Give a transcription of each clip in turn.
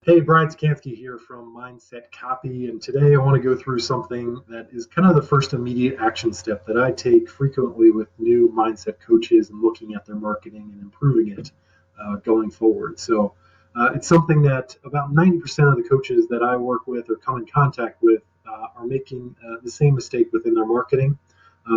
Hey, Brian Skansky here from Mindset Copy, and today I want to go through something that is kind of the first immediate action step that I take frequently with new mindset coaches and looking at their marketing and improving it going forward. It's something that about 90% of the coaches that I work with or come in contact with are making the same mistake within their marketing.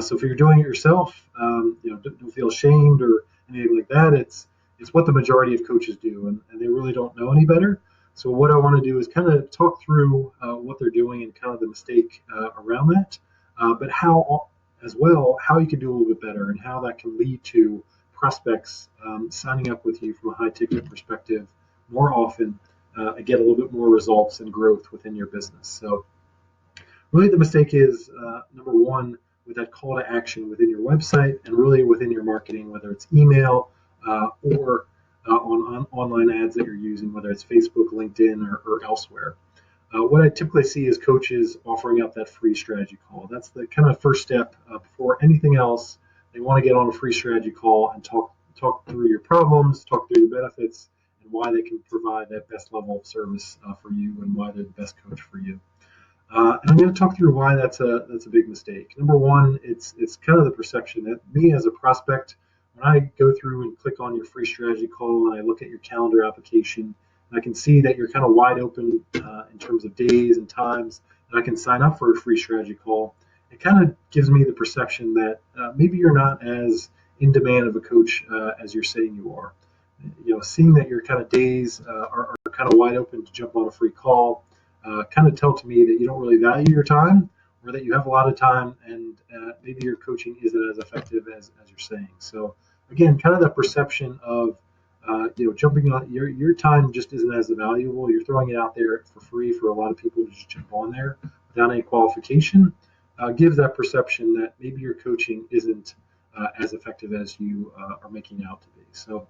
So if you're doing it yourself, don't feel ashamed or anything like that. It's what the majority of coaches do, and they really don't know any better. So what I want to do is kind of talk through what they're doing and kind of the mistake around that, but how as well how you can do a little bit better and how that can lead to prospects signing up with you from a high ticket perspective more often and get a little bit more results and growth within your business. So really the mistake is number one with that call to action within your website and really within your marketing, whether it's email or on online ads that you're using, whether it's Facebook, LinkedIn, or elsewhere. What I typically see is coaches offering up that free strategy call. That's the kind of first step before anything else. They want to get on a free strategy call and talk through your problems, talk through your benefits, and why they can provide that best level of service for you and why they're the best coach for you. And I'm going to talk through why that's a big mistake. Number one, it's kind of the perception that me as a prospect, when I go through and click on your free strategy call and I look at your calendar application, and I can see that you're kind of wide open in terms of days and times, and I can sign up for a free strategy call. It kind of gives me the perception that maybe you're not as in demand of a coach as you're saying you are. Seeing that your kind of days are kind of wide open to jump on a free call kind of tell to me that you don't really value your time or that you have a lot of time and maybe your coaching isn't as effective as you're saying. So again, kind of that perception of jumping on your time just isn't as valuable. You're throwing it out there for free for a lot of people to just jump on there without any qualification. Gives that perception that maybe your coaching isn't as effective as you are making out to be. So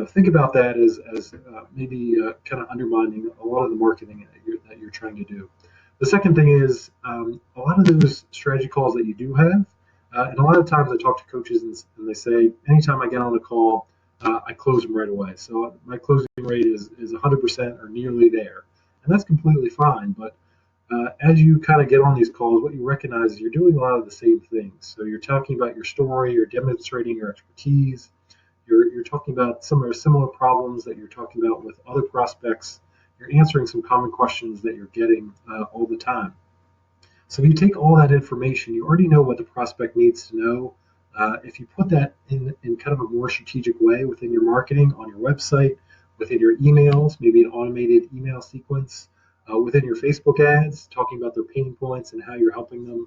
think about that as maybe kind of undermining a lot of the marketing that you're trying to do. The second thing is a lot of those strategy calls that you do have, and a lot of times I talk to coaches and they say, anytime I get on a call, I close them right away. So my closing rate is 100% or nearly there. And that's completely fine. But as you kind of get on these calls, what you recognize is you're doing a lot of the same things. So you're talking about your story, you're demonstrating your expertise, you're talking about some of the similar problems that you're talking about with other prospects. You're answering some common questions that you're getting all the time. So if you take all that information, you already know what the prospect needs to know. If you put that in kind of a more strategic way within your marketing, on your website, within your emails, maybe an automated email sequence, within your Facebook ads, talking about their pain points and how you're helping them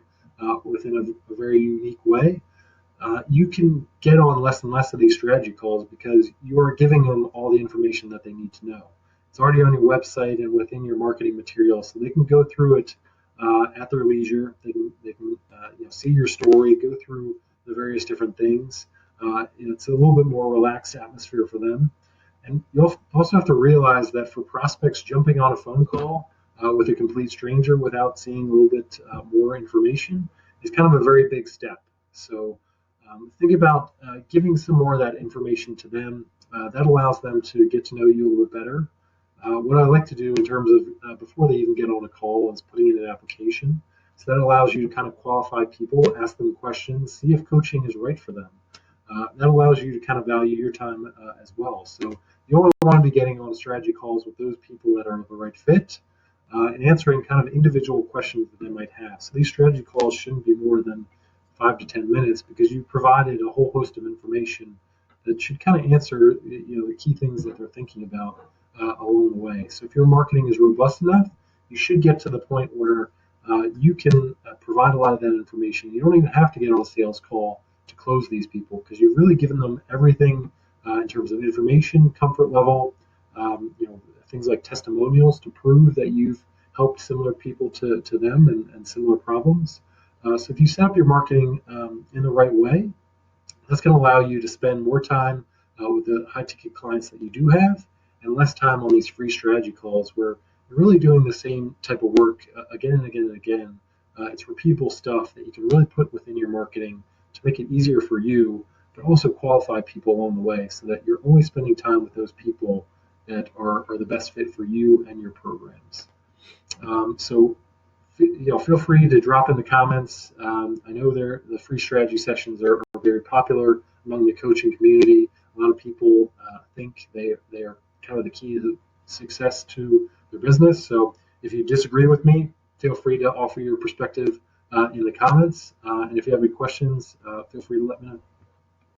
within a very unique way, you can get on less and less of these strategy calls because you are giving them all the information that they need to know. It's already on your website and within your marketing material, so they can go through it at their leisure. They can see your story, go through the various different things. It's a little bit more relaxed atmosphere for them. And you also have to realize that for prospects, jumping on a phone call with a complete stranger without seeing a little bit more information is kind of a very big step. So think about giving some more of that information to them. That allows them to get to know you a little bit better. What I like to do in terms of before they even get on a call is putting in an application. So that allows you to kind of qualify people, ask them questions, see if coaching is right for them. That allows you to kind of value your time as well. So you only want to be getting on strategy calls with those people that are the right fit and answering kind of individual questions that they might have. So these strategy calls shouldn't be more than 5 to 10 minutes because you provided a whole host of information that should kind of answer the key things that they're thinking about along the way. So if your marketing is robust enough, you should get to the point where you can provide a lot of that information. You don't even have to get on a sales call to close these people because you've really given them everything in terms of information, comfort level, things like testimonials to prove that you've helped similar people to them and similar problems. So if you set up your marketing in the right way, that's going to allow you to spend more time with the high ticket clients that you do have and less time on these free strategy calls where you're really doing the same type of work again and again and again. It's repeatable stuff that you can really put within your marketing to make it easier for you, but also qualify people along the way so that you're only spending time with those people that are the best fit for you and your programs. So feel free to drop in the comments. I know the free strategy sessions are very popular among the coaching community. A lot of people think they are kind of the key to success to their business. So if you disagree with me, feel free to offer your perspective in the comments. And if you have any questions, feel free to let me know.